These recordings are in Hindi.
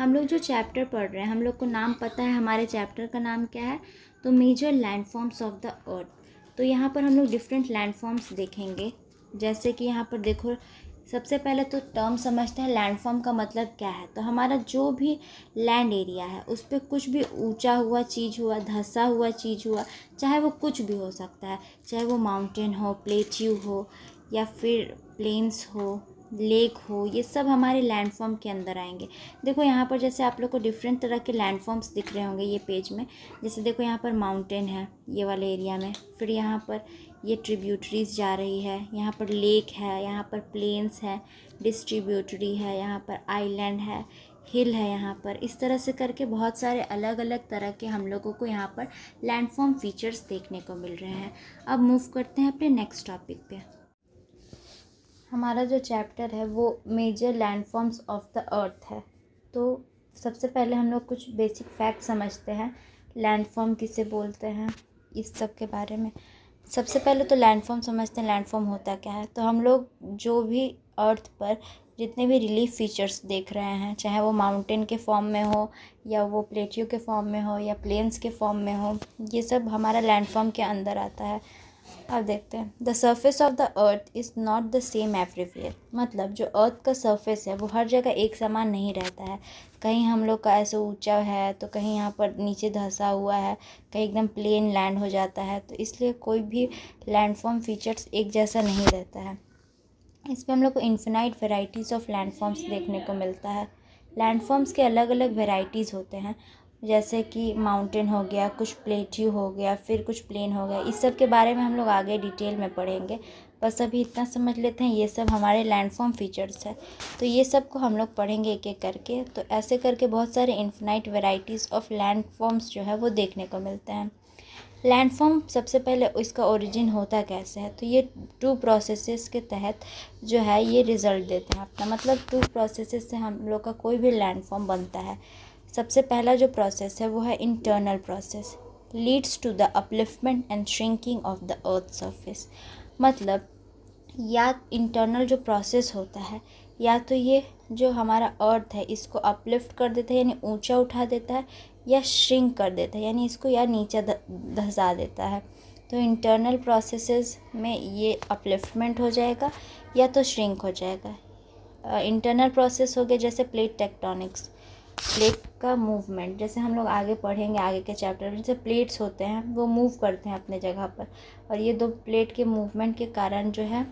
हम लोग जो चैप्टर पढ़ रहे हैं, हम लोग को नाम पता है हमारे चैप्टर का नाम क्या है, तो major landforms of the earth. तो यहाँ पर हम लोग डिफरेंट लैंडफॉर्म्स देखेंगे। जैसे कि यहाँ पर देखो, सबसे पहले तो टर्म समझते हैं लैंडफॉर्म का मतलब क्या है। तो हमारा जो भी लैंड एरिया है उस पर कुछ भी ऊंचा हुआ चीज़ हुआ, धंसा हुआ चीज़ हुआ, चाहे वो कुछ भी हो सकता है, चाहे वो माउंटेन हो, प्लेट्यू हो, या फिर प्लेन्स हो, लेक हो, ये सब हमारे लैंडफॉर्म के अंदर आएंगे। देखो यहाँ पर जैसे आप लोग को डिफरेंट तरह के लैंडफॉर्म्स दिख रहे होंगे ये पेज में। जैसे देखो यहाँ पर माउंटेन है ये वाले एरिया में, फिर यहाँ पर ये ट्रिब्यूटरीज जा रही है, यहाँ पर लेक है, यहाँ पर प्लेन्स है, डिस्ट्रीब्यूटरी है, यहाँ पर आइलैंड है, हिल है, यहाँ पर इस तरह से करके बहुत सारे अलग अलग तरह के हम लोगों को यहाँ पर लैंडफॉर्म फीचर्स देखने को मिल रहे हैं। अब मूव करते हैं अपने नेक्स्ट टॉपिक पे। हमारा जो चैप्टर है वो major landforms of the earth है। तो सबसे पहले हम लोग कुछ बेसिक फैक्ट समझते हैं, लैंडफॉर्म किसे बोलते हैं, इस सब के बारे में। सबसे पहले तो लैंडफॉर्म समझते हैं, लैंडफॉर्म होता क्या है। तो हम लोग जो भी अर्थ पर जितने भी रिलीफ फीचर्स देख रहे हैं, चाहे वो माउंटेन के फॉर्म में हो, या वो प्लेट्यू के फॉर्म में हो, या प्लेन्स के फॉर्म में हो, ये सब हमारा लैंडफॉर्म के अंदर आता है। अब देखते हैं, the surface of the earth is not the same everywhere. मतलब जो अर्थ का सर्फेस है वो हर जगह एक समान नहीं रहता है। कहीं हम लोग का ऐसे ऊंचा है, तो कहीं यहाँ पर नीचे धंसा हुआ है, कहीं एकदम प्लेन लैंड हो जाता है। तो इसलिए कोई भी लैंडफॉर्म फीचर्स एक जैसा नहीं रहता है। इस पर हम लोग को इन्फिनाइट वेराइटीज़ ऑफ लैंडफॉर्म्स देखने को मिलता है। लैंडफॉर्म्स के अलग अलग वेराइटीज़ होते हैं, जैसे कि माउंटेन हो गया, कुछ प्लेट्यू हो गया, फिर कुछ प्लेन हो गया। इस सब के बारे में हम लोग आगे डिटेल में पढ़ेंगे, बस अभी इतना समझ लेते हैं ये सब हमारे लैंडफॉर्म फीचर्स है। तो ये सब को हम लोग पढ़ेंगे एक एक करके। तो ऐसे करके बहुत सारे इन्फिनाइट वेराइटीज़ ऑफ लैंडफॉर्म्स जो है वो देखने को मिलते हैं। लैंडफॉर्म सबसे पहले इसका ओरिजिन होता कैसे है, तो ये 2 प्रोसेसेस के तहत जो है ये रिज़ल्ट देते हैं अपना। मतलब 2 प्रोसेसेस से हम लोग का कोई भी लैंडफॉर्म बनता है। सबसे पहला जो प्रोसेस है वो है internal process, leads to the upliftment and shrinking of the earth surface. मतलब या इंटरनल जो प्रोसेस होता है, या तो ये जो हमारा अर्थ है इसको अपलिफ्ट कर देता है यानी ऊंचा उठा देता है, या श्रिंक कर देता है यानी इसको या नीचे धंसा देता है। तो इंटरनल प्रोसेसेस में ये अपलिफ्टमेंट हो जाएगा या तो श्रिंक हो जाएगा। इंटरनल प्रोसेस हो गया जैसे प्लेट टेक्टोनिक्स, प्लेट का मूवमेंट, जैसे हम लोग आगे पढ़ेंगे आगे के चैप्टर में। जैसे प्लेट्स होते हैं वो मूव करते हैं अपने जगह पर, और ये 2 प्लेट के मूवमेंट के कारण जो है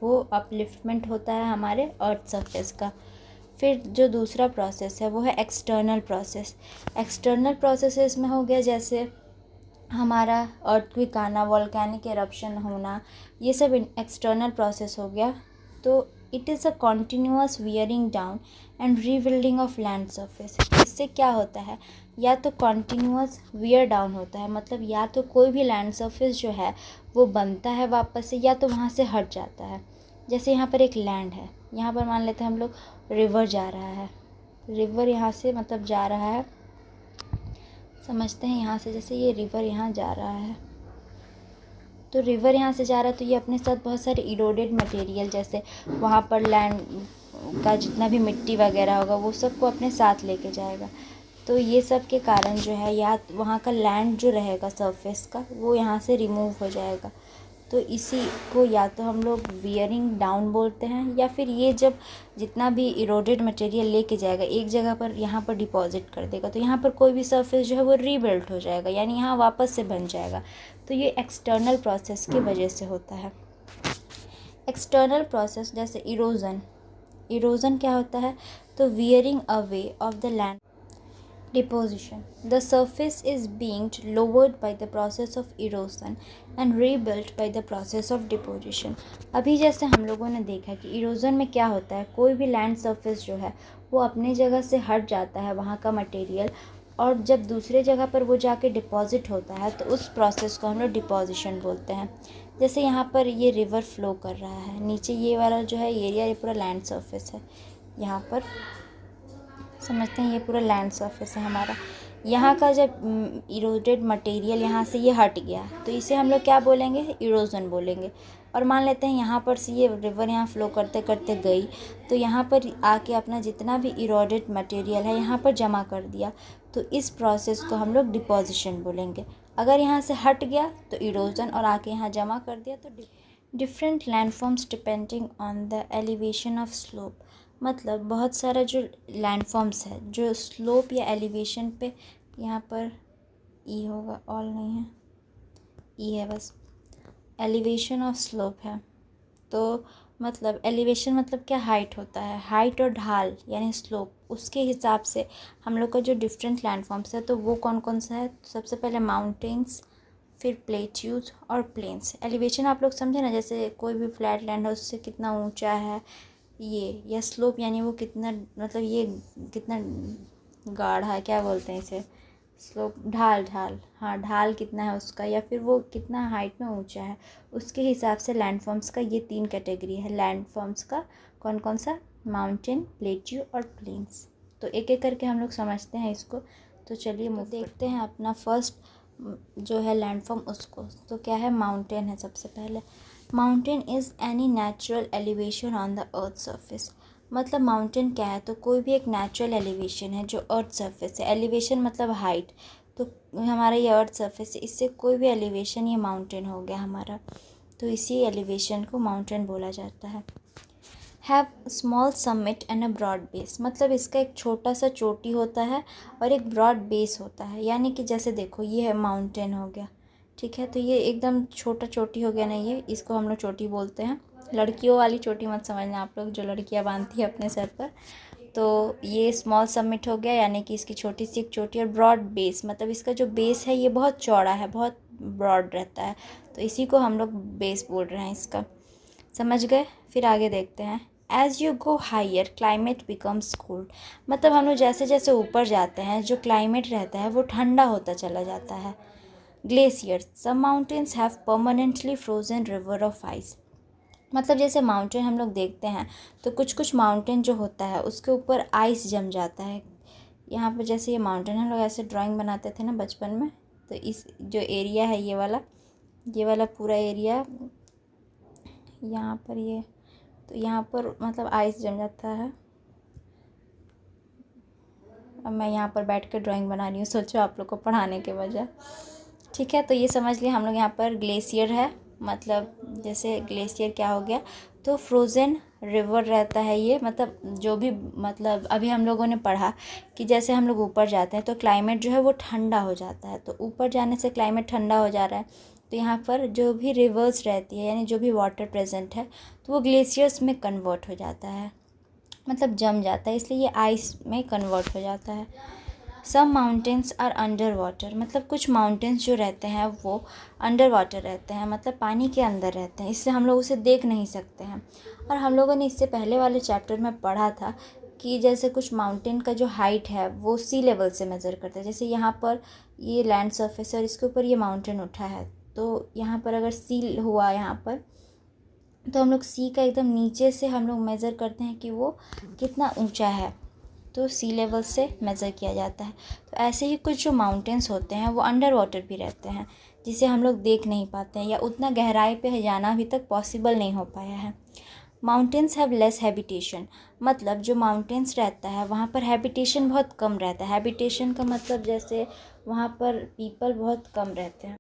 वो अपलिफ्टमेंट होता है हमारे अर्थ सरफेस का। फिर जो दूसरा प्रोसेस है वो है एक्सटर्नल प्रोसेस। एक्सटर्नल प्रोसेसेस में हो गया जैसे हमारा अर्थक्वेक आना, वॉल्केनिक एरप्शन होना, ये सब एक्सटर्नल प्रोसेस हो गया। तो it is a continuous wearing down and rebuilding of land surface. इससे क्या होता है, या तो कॉन्टीन्यूअस वियर डाउन होता है, मतलब या तो कोई भी लैंड सरफेस जो है वो बनता है वापस से, या तो वहाँ से हट जाता है। जैसे यहाँ पर एक लैंड है, यहाँ पर मान लेते हैं हम लोग रिवर जा रहा है, रिवर यहाँ से मतलब जा रहा है, समझते हैं यहाँ से जैसे ये रिवर यहाँ जा रहा है, तो रिवर यहाँ से जा रहा है तो ये अपने साथ बहुत सारे इरोडेड मटेरियल, जैसे वहाँ पर लैंड का जितना भी मिट्टी वगैरह होगा वो सबको अपने साथ लेके जाएगा। तो ये सब के कारण जो है या वहाँ का लैंड जो रहेगा सरफेस का वो यहाँ से रिमूव हो जाएगा। तो इसी को या तो हम लोग वियरिंग डाउन बोलते हैं, या फिर ये जब जितना भी इरोडेड मटेरियल लेके जाएगा एक जगह पर यहाँ पर डिपॉजिट कर देगा, तो यहाँ पर कोई भी सरफेस जो है वो रीबिल्ट हो जाएगा यानी यहाँ वापस से बन जाएगा। तो ये एक्सटर्नल प्रोसेस की वजह से होता है। एक्सटर्नल प्रोसेस जैसे इरोजन, इरोजन क्या होता है, तो wearing away of the land. Deposition. The surface is being lowered by the process of erosion and rebuilt by the process of deposition. अभी जैसे हम लोगों ने देखा कि इरोजन में क्या होता है, कोई भी लैंड सरफेस जो है वो अपने जगह से हट जाता है वहाँ का मटेरियल, और जब दूसरे जगह पर वो जाके डिपॉजिट होता है तो उस प्रोसेस को हम लोग डिपॉजिशन बोलते हैं। जैसे यहाँ पर ये रिवर फ्लो कर रहा है, नीचे ये वाला जो है एरिया ये पूरा लैंड सरफेस है, यहाँ पर समझते हैं ये पूरा लैंड सरफेस है हमारा। यहाँ का जब इरोडेड मटेरियल यहाँ से ये हट गया तो इसे हम लोग क्या बोलेंगे, इरोजन बोलेंगे। और मान लेते हैं यहाँ पर से ये रिवर यहाँ फ्लो करते करते गई, तो यहाँ पर आके अपना जितना भी इरोडेड मटेरियल है यहाँ पर जमा कर दिया, तो इस प्रोसेस को हम लोग डिपोजिशन बोलेंगे। अगर यहाँ से हट गया तो इरोजन, और आके यहाँ जमा कर दिया तो different landforms depending on the elevation of slope. मतलब बहुत सारा जो लैंडफॉर्म्स है जो स्लोप या एलिवेशन पे, यहाँ पर ई होगा, ऑल नहीं है, ई है बस, एलिवेशन ऑफ स्लोप है। तो मतलब एलिवेशन मतलब क्या, हाइट होता है, हाइट और ढाल यानी स्लोप, उसके हिसाब से हम लोग का जो डिफरेंट लैंडफॉर्म्स है तो वो कौन कौन सा है। सबसे पहले माउंटेन्स, फिर प्लेट्यूज और प्लेन्स। एलिवेशन आप लोग समझे ना, जैसे कोई भी फ्लैट लैंड है उससे कितना ऊंचा है ये, या स्लोप यानी वो कितना, मतलब ये कितना गाढ़ा है, क्या बोलते हैं इसे, स्लोप, ढाल, ढाल, हाँ ढाल कितना है उसका, या फिर वो कितना हाइट में ऊंचा है, उसके हिसाब से लैंडफॉर्म्स का ये 3 कैटेगरी है लैंडफॉर्म्स का। कौन कौन सा, माउंटेन, प्लेट्यू और प्लेन्स। तो एक एक करके हम लोग समझते हैं इसको। तो चलिए देखते हैं अपना फर्स्ट जो है लैंडफॉर्म उसको। तो क्या है, माउंटेन है सबसे पहले। Mountain is any natural elevation on the earth surface. मतलब माउंटेन क्या है, तो कोई भी एक नेचुरल एलिवेशन है जो अर्थ सरफेस है। एलिवेशन मतलब हाइट, तो हमारा ये अर्थ सरफेस है, इससे कोई भी एलिवेशन ये माउंटेन हो गया हमारा। तो इसी एलिवेशन को माउंटेन बोला जाता है। Have small summit and a broad base. मतलब इसका एक छोटा सा चोटी होता है और एक ब्रॉड बेस होता है। यानी कि जैसे देखो ये है माउंटेन हो गया, ठीक है, तो ये एकदम छोटा चोटी हो गया ना, ये इसको हम लोग चोटी बोलते हैं। लड़कियों वाली चोटी मत समझना आप लोग, जो लड़कियां बांधती है अपने सर पर। तो ये स्मॉल समिट हो गया, यानी कि इसकी छोटी सी एक चोटी। और ब्रॉड बेस मतलब इसका जो बेस है ये बहुत चौड़ा है, बहुत ब्रॉड रहता है, तो इसी को हम लोग बेस बोल रहे हैं इसका। समझ गए। फिर आगे देखते हैं। As you go higher climate becomes cold. मतलब हम लोग जैसे जैसे ऊपर जाते हैं जो क्लाइमेट रहता है वो ठंडा होता चला जाता है। Glaciers, some mountains have permanently frozen river of ice. मतलब जैसे माउंटेन हम लोग देखते हैं तो कुछ कुछ माउंटेन जो होता है उसके ऊपर आइस जम जाता है। यहाँ पर जैसे ये माउंटेन हम लोग ऐसे ड्राइंग बनाते थे ना बचपन में, तो इस जो एरिया है ये वाला पूरा एरिया यहाँ पर, ये तो यहाँ पर मतलब आइस जम जाता है। अब मैं यहाँ पर बैठ कर ड्राइंग बना रही हूँ, सोचो आप लोग को पढ़ाने के बजाय। ठीक है, तो ये समझ लिए हम लोग यहाँ पर ग्लेशियर है। मतलब जैसे ग्लेशियर क्या हो गया, तो फ्रोज़न रिवर रहता है ये। मतलब जो भी, मतलब अभी हम लोगों ने पढ़ा कि जैसे हम लोग ऊपर जाते हैं तो क्लाइमेट जो है वो ठंडा हो जाता है। तो ऊपर जाने से क्लाइमेट ठंडा हो जा रहा है, तो यहाँ पर जो भी रिवर्स रहती है यानी जो भी वाटर प्रेजेंट है तो वो ग्लेशियर्स में कन्वर्ट हो जाता है, मतलब जम जाता है, इसलिए ये आइस में कन्वर्ट हो जाता है। सम माउंटेन्स आर अंडर वाटर। मतलब कुछ माउंटेन्स जो रहते हैं वो अंडर वाटर रहते हैं, मतलब पानी के अंदर रहते हैं, इससे हम लोग उसे देख नहीं सकते हैं। और हम लोगों ने इससे पहले वाले चैप्टर में पढ़ा था कि जैसे कुछ माउंटेन का जो हाइट है वो सी लेवल से मेज़र करता है। जैसे यहाँ पर ये लैंड सरफेस है और इसके ऊपर ये माउंटेन उठा है, तो यहाँ पर अगर सी हुआ यहाँ पर, तो हम लोग सी का एकदम नीचे से हम लोग मेज़र करते हैं कि वो कितना ऊंचा है, तो सी लेवल से मेज़र किया जाता है। तो ऐसे ही कुछ जो माउंटेन्स होते हैं वो अंडर वाटर भी रहते हैं, जिसे हम लोग देख नहीं पाते हैं या उतना गहराई पे जाना अभी तक पॉसिबल नहीं हो पाया है। Mountains have less habitation. मतलब जो माउंटेन्स रहता है वहाँ पर हैबिटेशन बहुत कम रहता है। हैबिटेशन का मतलब जैसे वहाँ पर पीपल बहुत कम रहते हैं।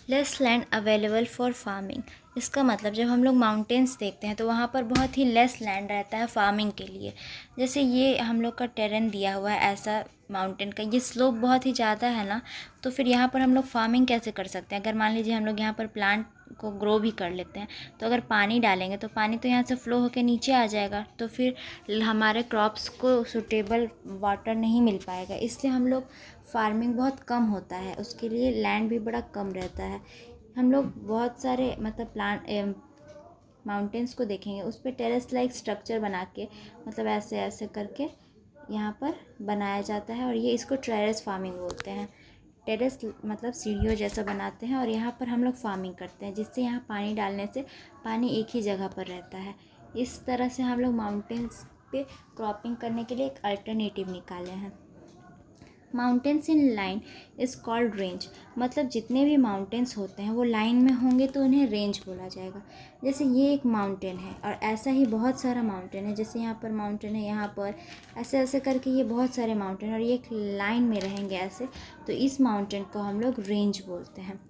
Less land available for farming. इसका मतलब जब हम लोग माउंटेन्स देखते हैं तो वहाँ पर बहुत ही लेस लैंड रहता है फार्मिंग के लिए। जैसे ये हम लोग का टेरेन दिया हुआ है ऐसा माउंटेन का, ये स्लोप बहुत ही ज़्यादा है ना, तो फिर यहाँ पर हम लोग फार्मिंग कैसे कर सकते हैं। अगर मान लीजिए हम लोग यहाँ पर प्लांट को ग्रो भी कर लेते हैं, तो अगर पानी डालेंगे तो पानी तो यहाँ से फ़्लो होकर नीचे आ जाएगा, तो फिर हमारे क्रॉप्स को सूटेबल वाटर नहीं मिल पाएगा। इसलिए हम लोग फार्मिंग बहुत कम होता है, उसके लिए लैंड भी बड़ा कम रहता है। हम लोग बहुत सारे मतलब प्लांट माउंटेन्स को देखेंगे उस पर टेरेस लाइक स्ट्रक्चर बना के, मतलब ऐसे ऐसे करके यहाँ पर बनाया जाता है, और ये इसको टेरेस फार्मिंग बोलते हैं। टेरेस मतलब सीढ़ियों जैसा बनाते हैं और यहाँ पर हम लोग फार्मिंग करते हैं, जिससे यहाँ पानी डालने से पानी एक ही जगह पर रहता है। इस तरह से हम लोग माउंटेन्स पे क्रॉपिंग करने के लिए एक अल्टरनेटिव निकाले हैं। Mountains in line is called range. मतलब जितने भी माउंटेन्स होते हैं वो लाइन में होंगे तो उन्हें रेंज बोला जाएगा। जैसे ये एक माउंटेन है और ऐसा ही बहुत सारा माउंटेन है, जैसे यहाँ पर माउंटेन है, यहाँ पर ऐसे ऐसे करके ये बहुत सारे माउंटेन और ये एक लाइन में रहेंगे ऐसे, तो इस माउंटेन को हम लोग रेंज बोलते हैं।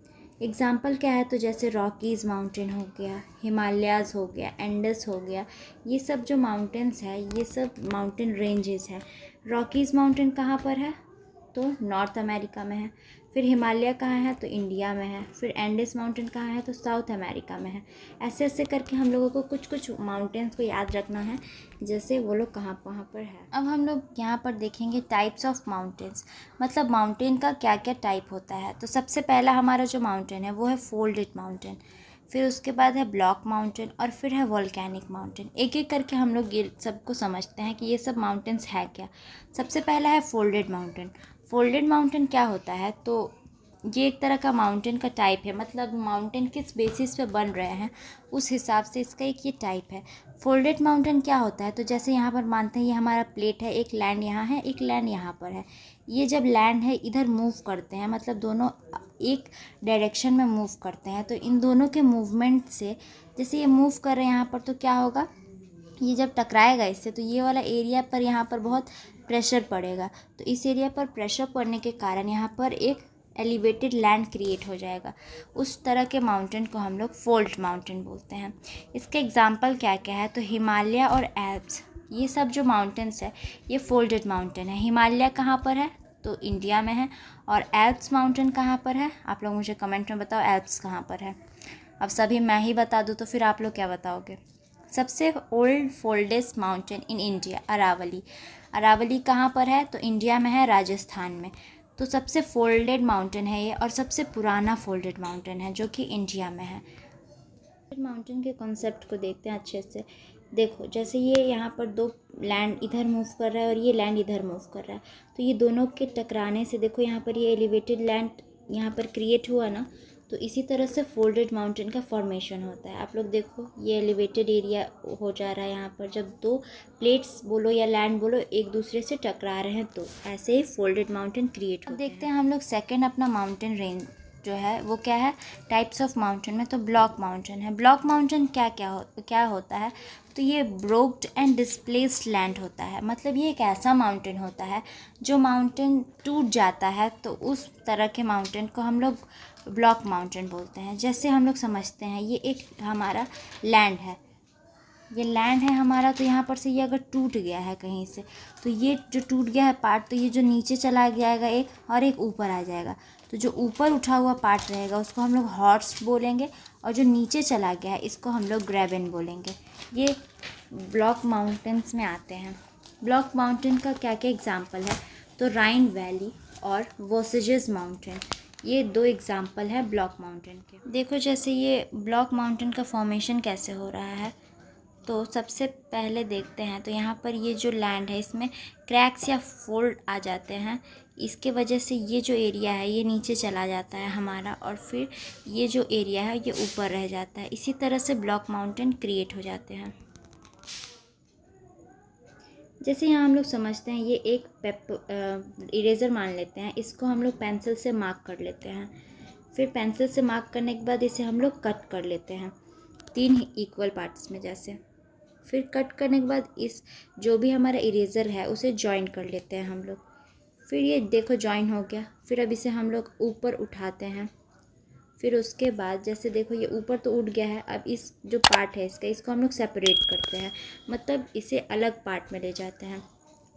एग्ज़ाम्पल क्या है, तो जैसे रॉकीज़ माउंटेन हो गया, हिमालयाज़ हो गया, एंडस हो गया, ये सब जो माउंटेन्स है ये सब माउंटेन रेंजेस हैं। रॉकीज़ माउंटेन कहाँ पर है, तो नॉर्थ अमेरिका में है। फिर हिमालय कहाँ है, तो इंडिया में है। फिर एंडेस माउंटेन कहाँ है, तो साउथ अमेरिका में है। ऐसे ऐसे करके हम लोगों को कुछ कुछ माउंटेन्स को याद रखना है, जैसे वो लोग कहाँ कहाँ पर है। अब हम लोग यहाँ पर देखेंगे टाइप्स ऑफ माउंटेन्स, मतलब माउंटेन का क्या क्या टाइप होता है। तो सबसे पहला हमारा जो माउंटेन है वो है फोल्डेड माउंटेन, फिर उसके बाद है ब्लॉक माउंटेन और फिर है वोल्केनिक माउंटेन। एक एक करके हम लोग ये सबको समझते हैं कि ये सब माउंटेन्स है क्या। सबसे पहला है फोल्डेड माउंटेन। फोल्डेड माउंटेन क्या होता है, तो ये एक तरह का माउंटेन का टाइप है, मतलब माउंटेन किस बेसिस पे बन रहे हैं उस हिसाब से इसका एक ये टाइप है। फोल्डेड माउंटेन क्या होता है, तो जैसे यहाँ पर मानते हैं ये हमारा प्लेट है, एक लैंड यहाँ है, एक लैंड यहाँ पर है। ये जब लैंड है इधर मूव करते हैं, मतलब दोनों एक डायरेक्शन में मूव करते हैं, तो इन दोनों के मूवमेंट से, जैसे ये मूव कर रहे हैं यहाँ पर, तो क्या होगा, ये जब टकराएगा इससे तो ये वाला एरिया पर यहाँ पर बहुत प्रेशर पड़ेगा। तो इस एरिया पर प्रेशर पड़ने के कारण यहाँ पर एक एलिवेटेड लैंड क्रिएट हो जाएगा। उस तरह के माउंटेन को हम लोग फोल्ड माउंटेन बोलते हैं। इसके एग्जांपल क्या क्या है, तो हिमालय और एल्प्स, ये सब जो माउंटेन्स है ये फोल्डेड माउंटेन है। हिमालय कहाँ पर है, तो इंडिया में है। और एल्प्स माउंटेन कहाँ पर है, आप लोग मुझे कमेंट में बताओ एल्प्स कहाँ पर है। अब सभी मैं ही बता दूँ तो फिर आप लोग क्या बताओगे। सबसे ओल्ड फोल्डेस्ट mountain in India, Aravalli. Aravalli कहाँ पर है, तो इंडिया में है, राजस्थान में। तो सबसे फोल्डेड माउंटेन है ये और सबसे पुराना फोल्डेड माउंटेन है जो कि इंडिया में है। माउंटेन के कॉन्सेप्ट को देखते हैं अच्छे से। देखो जैसे ये यहाँ पर दो लैंड इधर मूव कर रहा है और ये लैंड इधर मूव कर रहा है, तो ये दोनों के टकराने से देखो यहाँ पर ये एलिवेटेड लैंड यहाँ पर क्रिएट हुआ ना, तो इसी तरह से फोल्डेड माउंटेन का फॉर्मेशन होता है। आप लोग देखो ये एलिवेटेड एरिया हो जा रहा है यहाँ पर, जब दो प्लेट्स बोलो या लैंड बोलो एक दूसरे से टकरा रहे हैं तो ऐसे ही फोल्डेड माउंटेन क्रिएट होते हैं। देखते हैं हम लोग सेकेंड अपना माउंटेन रेंज जो है वो क्या है टाइप्स ऑफ माउंटेन में, तो ब्लॉक माउंटेन है। ब्लॉक माउंटेन क्या होता है, तो ये ब्रोक्ड एंड डिस्प्लेस्ड लैंड होता है। मतलब ये एक ऐसा माउंटेन होता है जो माउंटेन टूट जाता है, तो उस तरह के माउंटेन को हम लोग ब्लॉक माउंटेन बोलते हैं। जैसे हम लोग समझते हैं ये एक हमारा लैंड है, ये लैंड है हमारा, तो यहाँ पर से ये अगर टूट गया है कहीं से, तो ये जो टूट गया है पार्ट, तो ये जो नीचे चला जाएगा एक और एक ऊपर आ जाएगा, तो जो ऊपर उठा हुआ पार्ट रहेगा उसको हम लोग हॉर्स बोलेंगे और जो नीचे चला गया है इसको हम लोग ग्रेबन बोलेंगे। ये ब्लॉक माउंटेन्स में आते हैं। ब्लॉक माउंटेन का क्या क्या एग्जाम्पल है, तो राइन वैली और वोसेजेस माउंटेन, ये दो एग्जाम्पल है ब्लॉक माउंटेन के। देखो जैसे ये ब्लॉक माउंटेन का फॉर्मेशन कैसे हो रहा है, तो सबसे पहले देखते हैं, तो यहाँ पर ये जो लैंड है इसमें क्रैक्स या फोल्ड आ जाते हैं, इसके वजह से ये जो एरिया है ये नीचे चला जाता है हमारा और फिर ये जो एरिया है ये ऊपर रह जाता है। इसी तरह से ब्लॉक माउंटेन क्रिएट हो जाते हैं। जैसे यहाँ हम लोग समझते हैं ये एक इरेज़र मान लेते हैं, इसको हम लोग पेंसिल से मार्क कर लेते हैं। फिर पेंसिल से मार्क करने के बाद इसे हम लोग कट कर लेते हैं 3 इक्वल पार्ट्स में जैसे। फिर कट करने के बाद इस जो भी हमारा इरेज़र है उसे जॉइन कर लेते हैं हम लोग। फिर ये देखो जॉइन हो गया। फिर अब इसे हम लोग ऊपर उठाते हैं। फिर उसके बाद जैसे देखो ये ऊपर तो उठ गया है, अब इस जो पार्ट है इसको हम लोग सेपरेट करते हैं, मतलब इसे अलग पार्ट में ले जाते हैं।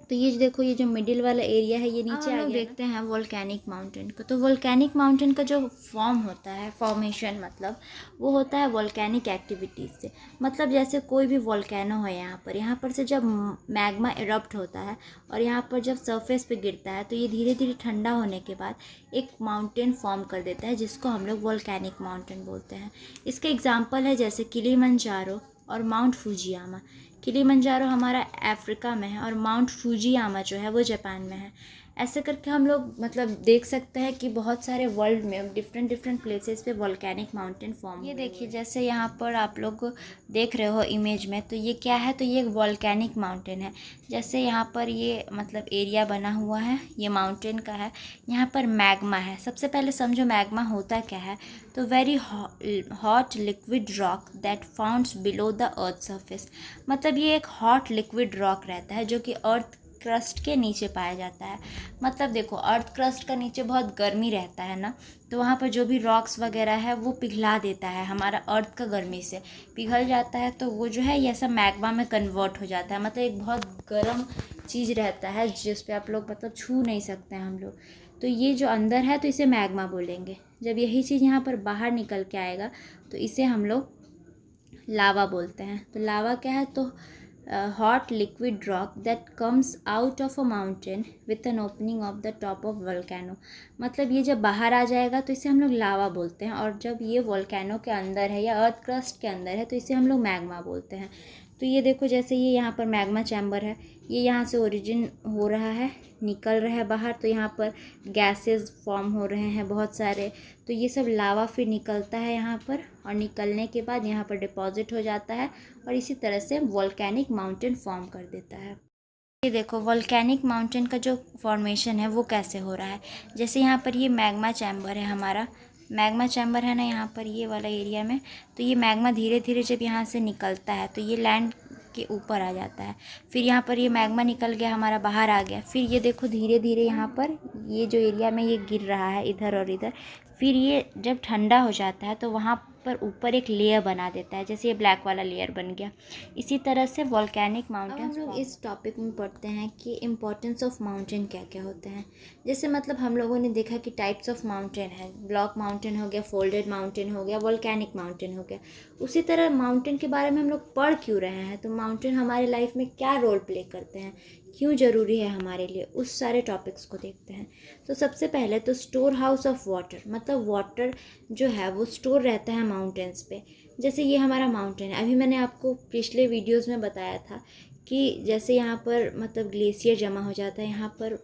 तो ये देखो ये जो मिडिल वाला एरिया है ये नीचे आ गया। देखते हैं वोल्केनिक माउंटेन को। तो वोल्केनिक माउंटेन का जो फॉर्म होता है, फॉर्मेशन मतलब वो होता है वोल्केनिक एक्टिविटीज़ से। मतलब जैसे कोई भी वोल्केनो है यहाँ पर से जब मैग्मा इरप्ट होता है और यहाँ पर जब सरफेस पे गिरता है तो ये धीरे धीरे ठंडा होने के बाद एक माउंटेन फॉर्म कर देता है जिसको हम लोग वोल्केनिक माउंटेन बोलते हैं। इसके एग्जाम्पल है जैसे किलिमंजारो और माउंट फुजियामा। किलिमंजारो हमारा अफ्रीका में है और माउंट फुजियामा जो है वो जापान में है। ऐसे करके हम लोग मतलब देख सकते हैं कि बहुत सारे वर्ल्ड में डिफरेंट डिफरेंट प्लेसेस पे वॉल्केनिक माउंटेन फॉर्म। ये देखिए जैसे यहाँ पर आप लोग देख रहे हो इमेज में, तो ये क्या है, तो ये एक वॉल्केनिक माउंटेन है। जैसे यहाँ पर ये मतलब एरिया बना हुआ है, ये माउंटेन का है। यहाँ पर मैग्मा है। सबसे पहले समझो मैग्मा होता क्या है। तो very hot liquid rock that founts below the earth surface. मतलब ये एक हॉट लिक्विड रॉक रहता है जो कि अर्थ क्रस्ट के नीचे पाया जाता है। मतलब देखो अर्थ क्रस्ट का नीचे बहुत गर्मी रहता है ना, तो वहाँ पर जो भी रॉक्स वगैरह है वो पिघला देता है, हमारा अर्थ का गर्मी से पिघल जाता है, तो वो जो है ये ऐसा मैग्मा में कन्वर्ट हो जाता है। मतलब एक बहुत गर्म चीज़ रहता है जिस पे आप लोग मतलब छू नहीं सकते हैं हम लोग। तो ये जो अंदर है तो इसे मैग्मा बोलेंगे। जब यही चीज़ यहाँ पर बाहर निकल के आएगा तो इसे हम लोग लावा बोलते हैं। तो लावा क्या है, तो hot liquid rock that comes out of a mountain with an opening of the top of volcano। मतलब ये जब बाहर आ जाएगा तो इसे हम लोग लावा बोलते हैं, और जब ये वोल्केनो के अंदर है या अर्थ क्रस्ट के अंदर है तो इसे हम लोग मैग्मा बोलते हैं। तो ये देखो जैसे ये यहाँ पर मैग्मा चैम्बर है, ये यहाँ से ओरिजिन हो रहा है, निकल रहा है बाहर, तो यहाँ पर गैसेस फॉर्म हो रहे हैं बहुत सारे। तो ये सब लावा फिर निकलता है यहाँ पर, और निकलने के बाद यहाँ पर डिपॉजिट हो जाता है और इसी तरह से वॉल्केनिक माउंटेन फॉर्म कर देता है। ये देखो वॉल्केनिक माउंटेन का जो फॉर्मेशन है वो कैसे हो रहा है। जैसे यहाँ पर ये मैग्मा चैम्बर है, हमारा मैग्मा चैम्बर है ना यहाँ पर ये वाला एरिया में, तो ये मैग्मा धीरे धीरे जब यहाँ से निकलता है तो ये लैंड के ऊपर आ जाता है। फिर यहाँ पर ये मैग्मा निकल गया हमारा, बाहर आ गया। फिर ये देखो धीरे धीरे यहाँ पर ये जो एरिया में ये गिर रहा है इधर और इधर। फिर ये जब ठंडा हो जाता है तो वहाँ पर ऊपर एक लेयर बना देता है, जैसे ये ब्लैक वाला लेयर बन गया। इसी तरह से वॉल्केनिक माउंटेन। हम लोग इस टॉपिक में पढ़ते हैं कि इम्पोर्टेंस ऑफ माउंटेन क्या क्या होते हैं। जैसे मतलब हम लोगों ने देखा कि टाइप्स ऑफ माउंटेन है, ब्लॉक माउंटेन हो गया, फोल्डेड माउंटेन हो गया, वॉल्केनिक माउंटेन हो गया। उसी तरह माउंटेन के बारे में हम लोग पढ़ क्यों रहे हैं, तो माउंटेन हमारे लाइफ में क्या रोल प्ले करते हैं, क्यों ज़रूरी है हमारे लिए, उस सारे टॉपिक्स को देखते हैं। तो सबसे पहले तो स्टोर हाउस ऑफ वाटर, मतलब वाटर जो है वो स्टोर रहता है माउंटेन्स पे। जैसे ये हमारा माउंटेन है, अभी मैंने आपको पिछले वीडियोस में बताया था कि जैसे यहाँ पर मतलब ग्लेशियर जमा हो जाता है। यहाँ पर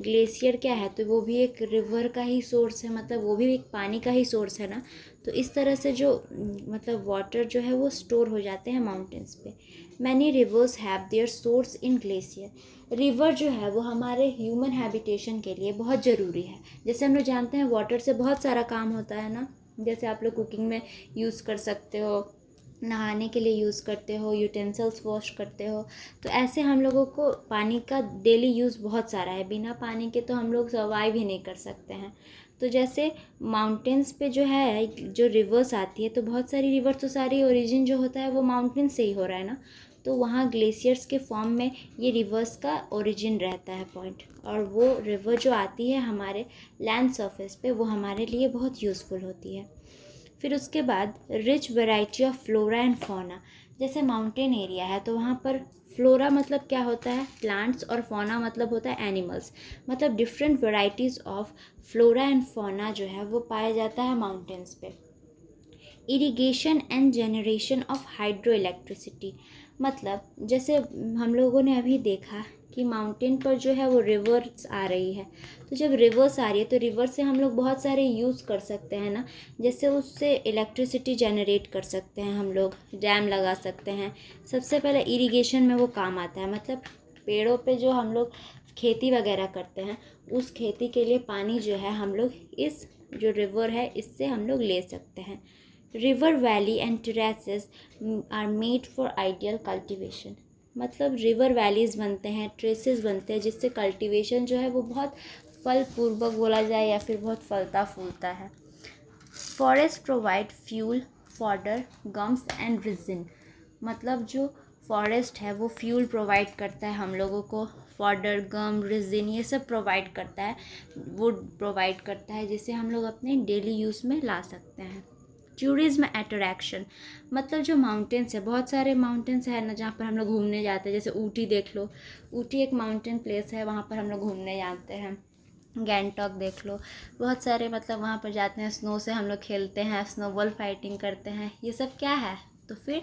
ग्लेशियर क्या है, तो वो भी एक रिवर का ही सोर्स है, मतलब वो भी एक पानी का ही सोर्स है ना। तो इस तरह से जो मतलब वाटर जो है वो स्टोर हो जाते हैं माउंटेन्स पे। Many reverse have their source in glacier. River जो है वो हमारे ह्यूमन हैबिटेशन के लिए बहुत ज़रूरी है। जैसे हम लोग जानते हैं वाटर से बहुत सारा काम होता है ना, जैसे आप लोग कुकिंग में यूज़ कर सकते हो, नहाने के लिए यूज़ करते हो, यूटेंसिल्स वॉश करते हो। तो ऐसे हम लोगों को पानी का डेली यूज़ बहुत सारा है, बिना पानी के तो हम लोग सर्वाइव ही नहीं कर सकते हैं। तो जैसे माउंटेन्स पे जो है जो रिवर्स आती है, तो बहुत सारी रिवर्स तो सारी ओरिजिन जो होता है वो माउंटेन से ही हो रहा है ना। तो वहाँ ग्लेशियर्स के फॉर्म में ये रिवर्स का ओरिजिन रहता है पॉइंट, और वो रिवर जो आती है हमारे लैंड सरफेस पे वो हमारे लिए बहुत यूज़फुल होती है। फिर उसके बाद rich variety of flora and fauna. जैसे माउंटेन एरिया है तो वहाँ पर फ्लोरा मतलब क्या होता है, प्लांट्स, और फौना मतलब होता है एनिमल्स। मतलब different varieties of flora and fauna जो है वो पाया जाता है माउंटेन्स पे। Irrigation and generation of hydro electricity, मतलब जैसे हम लोगों ने अभी देखा कि माउंटेन पर जो है वो रिवर्स आ रही है। तो जब रिवर्स आ रही है तो रिवर से हम लोग बहुत सारे यूज़ कर सकते हैं ना, जैसे उससे इलेक्ट्रिसिटी जनरेट कर सकते हैं, हम लोग डैम लगा सकते हैं। सबसे पहले इरिगेशन में वो काम आता है, मतलब पेड़ों पे जो हम लोग खेती वगैरह करते हैं उस खेती के लिए पानी जो है हम लोग इस जो रिवर है इससे हम लोग ले सकते हैं। River valley and terraces are made for ideal cultivation. मतलब रिवर वैलीज़ बनते हैं, ट्रेसेस बनते हैं, जिससे कल्टीवेशन जो है वो बहुत फलपूर्वक बोला जाए या फिर बहुत फलता फूलता है। Forest provide fuel, fodder, gums and resin. मतलब जो फॉरेस्ट है वो फ्यूल प्रोवाइड करता है हम लोगों को, फॉडर, गम, रिजिन ये सब प्रोवाइड करता है, वुड प्रोवाइड करता है, जिसे हम लोग अपने डेली यूज़ में ला सकते हैं। टूरिज्म अट्रैक्शन, मतलब जो माउंटेन्स है, बहुत सारे माउंटेन्स है ना जहाँ पर हम लोग घूमने जाते हैं। जैसे ऊटी देख लो, ऊटी एक माउंटेन प्लेस है, वहाँ पर हम लोग घूमने जाते हैं। गैंगटॉक देख लो, बहुत सारे मतलब वहाँ पर जाते हैं, स्नो से हम लोग खेलते हैं, स्नोबॉल फाइटिंग करते हैं। ये सब क्या है, तो फिर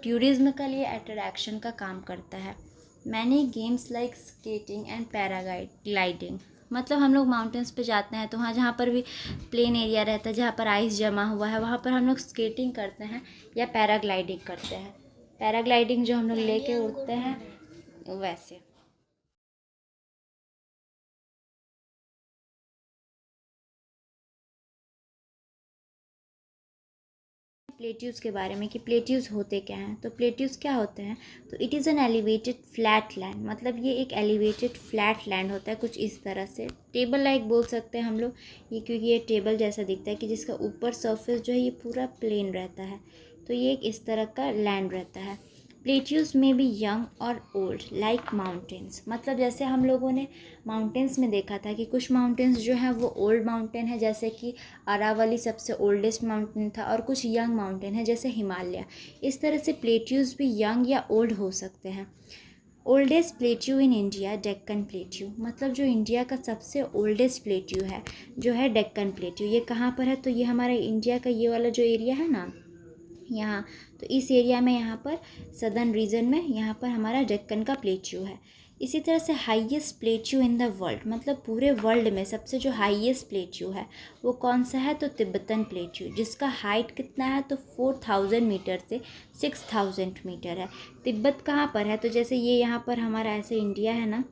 टूरिज्म का लिए अट्रैक्शन का काम करता है। Many games like skating and paragliding, मतलब हम लोग माउंटेन्स पे जाते हैं तो वहाँ जहाँ पर भी प्लेन एरिया रहता है, जहाँ पर आइस जमा हुआ है, वहाँ पर हम लोग स्केटिंग करते हैं या पैराग्लाइडिंग करते हैं। पैराग्लाइडिंग जो हम लोग लेके उड़ते हैं वैसे। प्लेट्यूज के बारे में कि प्लेट्यूज होते क्या हैं, तो प्लेट्यूज क्या होते हैं, तो it is an elevated flat land, मतलब ये एक एलिवेटेड फ्लैट लैंड होता है कुछ इस तरह से, टेबल लाइक बोल सकते हैं हम लोग ये, क्योंकि ये टेबल जैसा दिखता है कि जिसका ऊपर सरफेस जो है ये पूरा प्लेन रहता है, तो ये एक इस तरह का लैंड रहता है। प्लेट्यूज में भी यंग और ओल्ड लाइक माउंटेन्स, मतलब जैसे हम लोगों ने माउंटेन्स में देखा था कि कुछ माउंटेन्स जो है वो ओल्ड माउंटेन है, जैसे कि अरावली सबसे ओल्डेस्ट माउंटेन था, और कुछ यंग माउंटेन है जैसे हिमालय। इस तरह से प्लेट्यूज भी यंग या ओल्ड हो सकते हैं। Oldest plateau in India Deccan plateau, मतलब जो इंडिया का सबसे ओल्डेस्ट प्लेट्यू है जो है डेक्कन प्लेट्यू। ये कहाँ पर है, तो ये हमारा इंडिया का ये वाला जो एरिया है ना यहाँ, तो इस एरिया में यहाँ पर सदर्न रीजन में यहाँ पर हमारा डेक्कन का प्लेट्यू है। इसी तरह से highest plateau in the world, मतलब पूरे वर्ल्ड में सबसे जो हाईएस्ट प्लेट्यू है वो कौन सा है, तो तिब्बतन प्लेट्यू, जिसका हाइट कितना है, तो 4000 मीटर से 6000 मीटर है। तिब्बत कहाँ पर है, तो जैसे ये यहाँ पर हमारा ऐसे इंडिया है ना,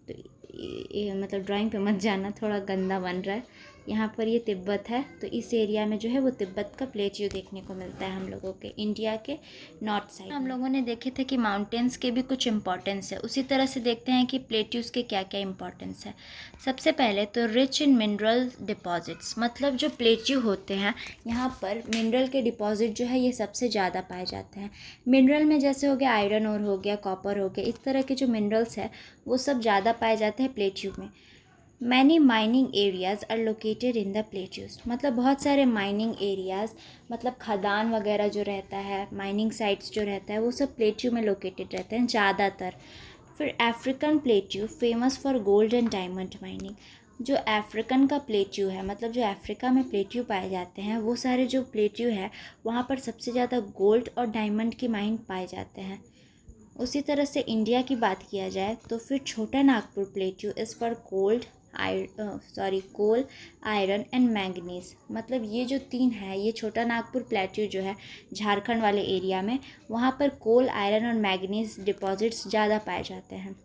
तो ये मतलब ड्राइंग पे मत जाना, थोड़ा गंदा बन रहा है। यहाँ पर ये तिब्बत है, तो इस एरिया में जो है वो तिब्बत का प्लेट्यू देखने को मिलता है हम लोगों के इंडिया के नॉर्थ साइड। हम लोगों ने देखे थे कि माउंटेन्स के भी कुछ इंपॉर्टेंस है, उसी तरह से देखते हैं कि प्लेट्यूज के क्या क्या इंपॉर्टेंस है। सबसे पहले तो रिच इन मिनरल डिपॉजिट्स, मतलब जो प्लेट्यू होते हैं यहाँ पर मिनरल के डिपॉजिट जो है ये सबसे ज़्यादा पाए जाते हैं। मिनरल में जैसे हो गया आयरन और हो गया, कॉपर हो गया, इस तरह के जो मिनरल्स है वो सब ज़्यादा पाए जाते हैं प्लेट्यू में। Many mining areas are located in the plateaus, मतलब बहुत सारे माइनिंग एरियाज़, मतलब खदान वगैरह जो रहता है, माइनिंग साइट्स जो रहता है वो सब प्लेट्यू में लोकेटेड रहते हैं ज़्यादातर। फिर African plateau famous for gold and diamond mining, जो अफ्रीकन का प्लेट्यू है, मतलब जो अफ्रीका में प्लेट्यू पाए जाते हैं वो सारे जो प्लेट्यू है वहाँ पर सबसे ज़्यादा गोल्ड और डायमंड की माइन पाए जाते हैं। उसी तरह से इंडिया की बात किया जाए तो फिर Chota Nagpur plateau is for coal, iron and manganese, मतलब ये जो तीन है, ये छोटा नागपुर प्लेट्यू जो है झारखंड वाले एरिया में, वहाँ पर कोल, आयरन और मैंगनीज डिपॉजिट्स ज़्यादा पाए जाते हैं।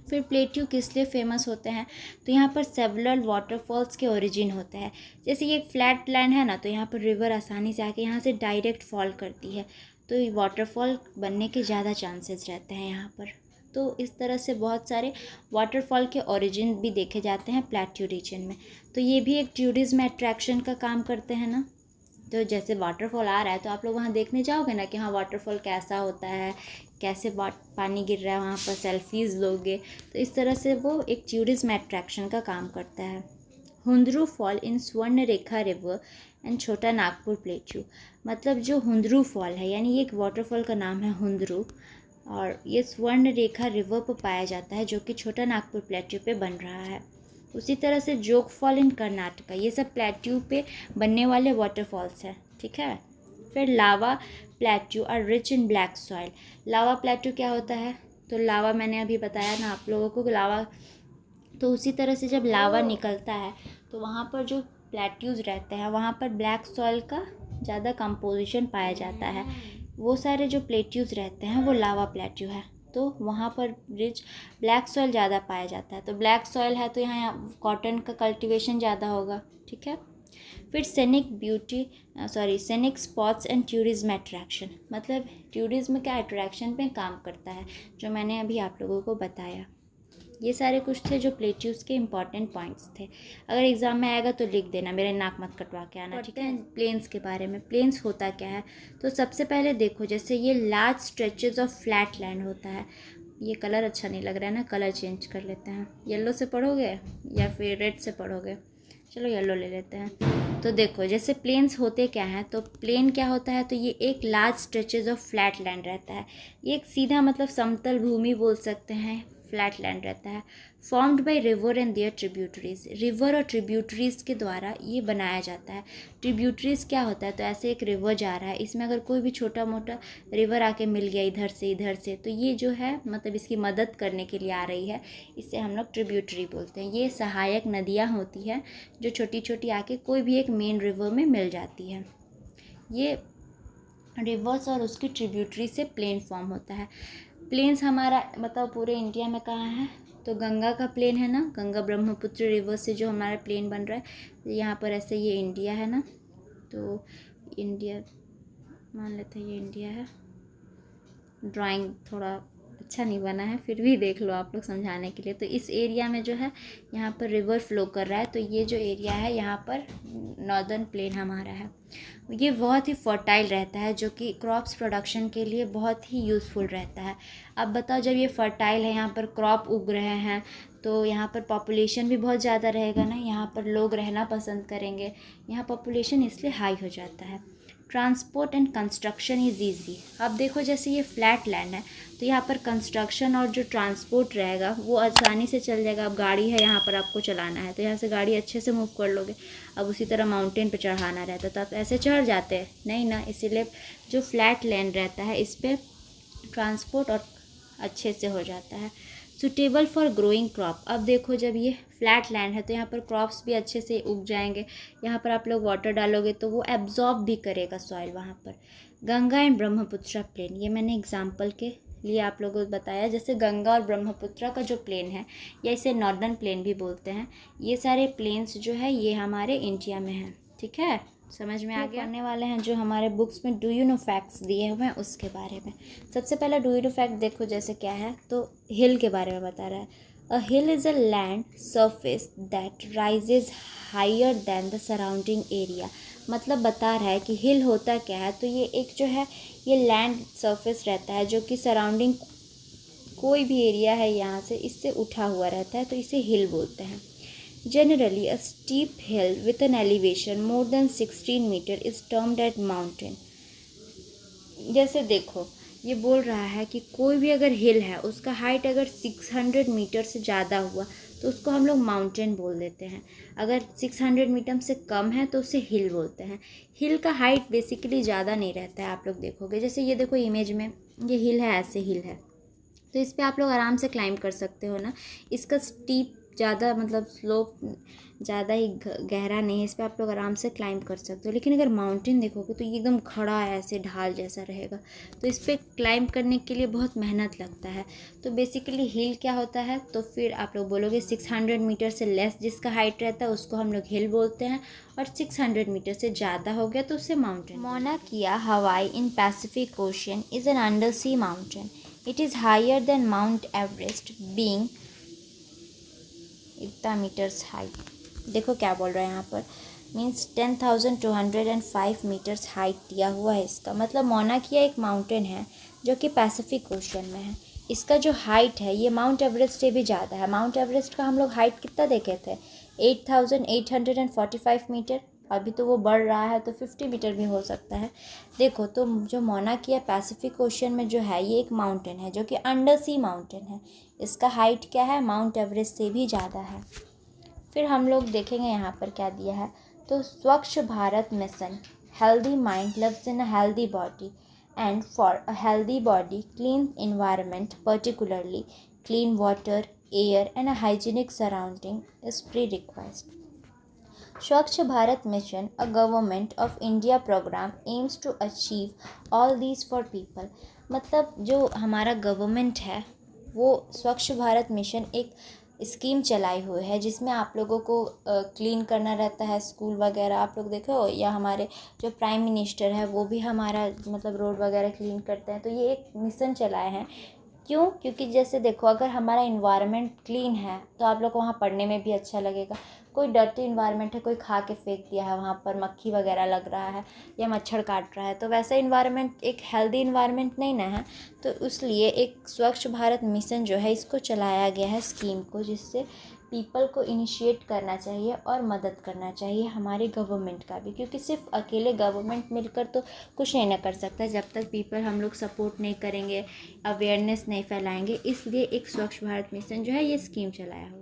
फिर प्लेट्यू किस लिए फेमस होते हैं, तो यहाँ पर सेवरल वाटरफॉल्स के ओरिजिन होते हैं। जैसे ये एक फ्लैट लैंड है ना, तो यहाँ पर रिवर आसानी से आके यहाँ से डायरेक्ट फॉल करती है, तो वाटरफॉल बनने के ज़्यादा चांसेस रहते हैं यहाँ पर। तो इस तरह से बहुत सारे वाटरफॉल के ओरिजिन भी देखे जाते हैं प्लेट्यू रीजन में, तो ये भी एक टूरिज्म अट्रैक्शन का काम करते हैं ना। तो जैसे वाटरफॉल आ रहा है तो आप लोग वहाँ देखने जाओगे ना कि हाँ वाटरफॉल कैसा होता है, कैसे पानी गिर रहा है, वहाँ पर सेल्फीज़ लोगे, तो इस तरह से वो एक टूरिज्म अट्रैक्शन का काम करता है। हुंदरू फॉल इन स्वर्ण रेखा रिवर एंड छोटा नागपुर प्लेट्यू, मतलब जो हुंदरू फॉल है, यानी ये एक वाटरफॉल का नाम है हुंदरू, और ये स्वर्ण रेखा रिवर पर पाया जाता है जो कि छोटा नागपुर प्लेट्यू पे बन रहा है। उसी तरह से जोग फॉल इन कर्नाटका, ये सब प्लेट्यू पे बनने वाले वाटरफॉल्स हैं, ठीक है। फिर lava plateau are rich in black soil, lava plateau क्या होता है, तो लावा मैंने अभी बताया ना आप लोगों को, लावा, तो उसी तरह से जब लावा निकलता है तो वहाँ पर जो प्लेट्यूज रहते हैं वहाँ पर ब्लैक सॉइल का ज़्यादा कंपोजिशन पाया जाता है, वो सारे जो प्लेट्यूज रहते हैं वो लावा प्लेट्यू है, तो वहाँ पर रिच ब्लैक सॉइल ज़्यादा पाया जाता है। तो ब्लैक सॉइल है तो यहाँ कॉटन का कल्टीवेशन ज़्यादा होगा, ठीक है। फिर scenic spots and tourism attraction, मतलब टूरिज्म का अट्रैक्शन पे काम करता है, जो मैंने अभी आप लोगों को बताया। ये सारे कुछ थे जो प्लेट्यूज के इंपॉर्टेंट पॉइंट्स थे। अगर एग्ज़ाम में आएगा तो लिख देना, मेरे नाक मत कटवा के आना, ठीक है। प्लेन्स के बारे में, प्लेन्स होता क्या है, तो सबसे पहले देखो जैसे ये large stretches of flat land होता है। ये कलर अच्छा नहीं लग रहा है ना, कलर चेंज कर लेते हैं, येलो से पढ़ोगे या फिर रेड से पढ़ोगे, चलो येलो ले लेते हैं। तो देखो जैसे प्लेन्स होते क्या हैं, तो प्लेन क्या होता है, तो ये एक large stretches of flat land रहता है, ये एक सीधा मतलब समतल भूमि बोल सकते हैं, फ्लैट लैंड रहता है। Formed by river and their tributaries, river और ट्रिब्यूटरीज के द्वारा ये बनाया जाता है। ट्रिब्यूटरीज क्या होता है, तो ऐसे एक रिवर जा रहा है, इसमें अगर कोई भी छोटा मोटा रिवर आके मिल गया इधर से तो ये जो है मतलब इसकी मदद करने के लिए आ रही है, इससे हम लोग ट्रिब्यूटरी बोलते हैं। ये सहायक नदियाँ होती हैं जो छोटी छोटी आके कोई भी एक मेन रिवर में मिल जाती है। ये रिवर्स और उसकी ट्रिब्यूटरी से प्लेन फॉर्म होता है। प्लेन्स हमारा मतलब पूरे इंडिया में कहाँ है, तो गंगा का प्लेन है ना, गंगा ब्रह्मपुत्र रिवर से जो हमारा प्लेन बन रहा है यहाँ पर, ऐसे ये इंडिया है ना, तो इंडिया मान लेते हैं ये इंडिया है। ड्राइंग थोड़ा अच्छा नहीं बना है, फिर भी देख लो आप लोग समझाने के लिए। तो इस एरिया में जो है यहाँ पर रिवर फ्लो कर रहा है, तो ये जो एरिया है यहाँ पर नॉर्दर्न प्लेन हमारा है। ये बहुत ही फर्टाइल रहता है, जो कि क्रॉप्स प्रोडक्शन के लिए बहुत ही यूज़फुल रहता है। अब बताओ, जब ये फर्टाइल है, यहाँ पर क्रॉप उग रहे हैं, तो यहाँ पर पॉपुलेशन भी बहुत ज़्यादा रहेगा ना, यहाँ पर लोग रहना पसंद करेंगे, यहाँ पॉपुलेशन इसलिए हाई हो जाता है। Transport and construction is easy. अब देखो जैसे ये फ्लैट लैंड है, तो यहाँ पर कंस्ट्रक्शन और जो ट्रांसपोर्ट रहेगा वो आसानी से चल जाएगा। अब गाड़ी है यहाँ पर, आपको चलाना है तो यहाँ से गाड़ी अच्छे से मूव कर लोगे। अब उसी तरह माउंटेन पे चढ़ाना रहता तो आप ऐसे चढ़ जाते हैं नहीं ना, इसीलिए जो फ्लैट लैंड रहता है इस पर ट्रांसपोर्ट और अच्छे से हो जाता है। Suitable for growing crop. अब देखो जब ये फ्लैट लैंड है तो यहाँ पर क्रॉप्स भी अच्छे से उग जाएंगे। यहाँ पर आप लोग वाटर डालोगे तो वो एब्जॉर्ब भी करेगा सॉइल वहाँ पर। गंगा एंड ब्रह्मपुत्र प्लेन, ये मैंने एग्जांपल के लिए आप लोगों को बताया। जैसे गंगा और ब्रह्मपुत्र का जो प्लेन है, या इसे नॉर्दर्न प्लेन भी बोलते हैं, ये सारे प्लेन्स जो है ये हमारे इंडिया में हैं। ठीक है, समझ में आ गया। पढ़ने वाले हैं जो हमारे बुक्स में डू यू नो फैक्ट्स दिए हुए हैं उसके बारे में। सबसे पहला डू यू नो फैक्ट देखो जैसे क्या है, तो हिल के बारे में बता रहा है। A hill is a land surface that rises higher than the surrounding area. मतलब बता रहा है कि हिल होता क्या है, तो ये एक जो है ये लैंड सरफेस रहता है जो कि सराउंडिंग कोई भी एरिया है यहाँ से इससे उठा हुआ रहता है, तो इसे हिल बोलते हैं। Generally, a steep hill with an elevation more than 16 meter is termed as mountain. जैसे देखो ये बोल रहा है कि कोई भी अगर हिल है उसका हाइट अगर 600 मीटर से ज़्यादा हुआ तो उसको हम लोग माउंटेन बोल देते हैं। अगर 600 मीटर से कम है तो उसे हिल बोलते हैं। हिल का हाइट बेसिकली ज़्यादा नहीं रहता है, आप लोग देखोगे। जैसे ये देखो इमेज में ये हिल है, ऐसे हिल है, तो इस पर आप लोग आराम से क्लाइंब कर सकते हो ना। इसका स्टीप ज़्यादा मतलब स्लोप ज़्यादा ही गहरा नहीं है, इस पर आप लोग आराम से क्लाइंब कर सकते हो। लेकिन अगर माउंटेन देखोगे तो ये एकदम खड़ा है, ऐसे ढाल जैसा रहेगा, तो इस पर क्लाइंब करने के लिए बहुत मेहनत लगता है। तो बेसिकली हिल क्या होता है, तो फिर आप लोग बोलोगे 600 मीटर से लेस जिसका हाइट रहता है उसको हम लोग हिल बोलते हैं, और 600 मीटर से ज़्यादा हो गया तो उससे mountain. Mauna Kea Hawaii in Pacific Ocean is an undersea mountain. It is higher than Mount Everest being इतना मीटर्स हाइट। देखो क्या बोल रहा है यहाँ पर, मीन्स 10,205 मीटर्स हाइट दिया हुआ है इसका। मतलब मौना किया एक माउंटेन है जो कि पैसिफिक ओशन में है। इसका जो हाइट है ये माउंट एवरेस्ट से भी ज़्यादा है। माउंट एवरेस्ट का हम लोग हाइट कितना देखे थे, 8,845 मीटर। अभी तो वो बढ़ रहा है तो 50 मीटर भी हो सकता है। देखो तो जो मौना किया पैसिफिक ओशन में जो है ये एक माउंटेन है जो कि अंडर सी माउंटेन है। इसका हाइट क्या है, माउंट एवरेस्ट से भी ज़्यादा है। फिर हम लोग देखेंगे यहाँ पर क्या दिया है, तो Swachh Bharat mission, healthy mind lives in a healthy body and for a healthy body clean environment particularly clean water air and a hygienic surrounding is prerequisite. Swachh Bharat mission, a government of India program aims to achieve all these for people। मतलब जो हमारा गवर्नमेंट है वो स्वच्छ भारत मिशन एक स्कीम चलाई हुई है जिसमें आप लोगों को क्लीन करना रहता है स्कूल वगैरह। आप लोग देखो, या हमारे जो प्राइम मिनिस्टर है वो भी हमारा मतलब रोड वगैरह क्लीन करते हैं। तो ये एक मिशन चलाए हैं। क्यों? क्योंकि जैसे देखो अगर हमारा इन्वायरमेंट क्लीन है तो आप लोग को वहाँ पढ़ने में भी अच्छा लगेगा। कोई डर्टी इन्वायरमेंट है, कोई खा के फेंक दिया है, वहाँ पर मक्खी वगैरह लग रहा है या मच्छर काट रहा है, तो वैसा इन्वायरमेंट एक हेल्दी इन्वायरमेंट नहीं ना है। तो इसलिए एक स्वच्छ भारत मिशन जो है इसको चलाया गया है स्कीम को, जिससे पीपल को इनिशिएट करना चाहिए और मदद करना चाहिए हमारे गवर्नमेंट का भी, क्योंकि सिर्फ अकेले गवर्नमेंट मिलकर तो कुछ नहीं ना कर सकता जब तक पीपल हम लोग सपोर्ट नहीं करेंगे, अवेयरनेस नहीं फैलाएंगे। इसलिए एक स्वच्छ भारत मिशन जो है ये स्कीम चलाया हुआ है।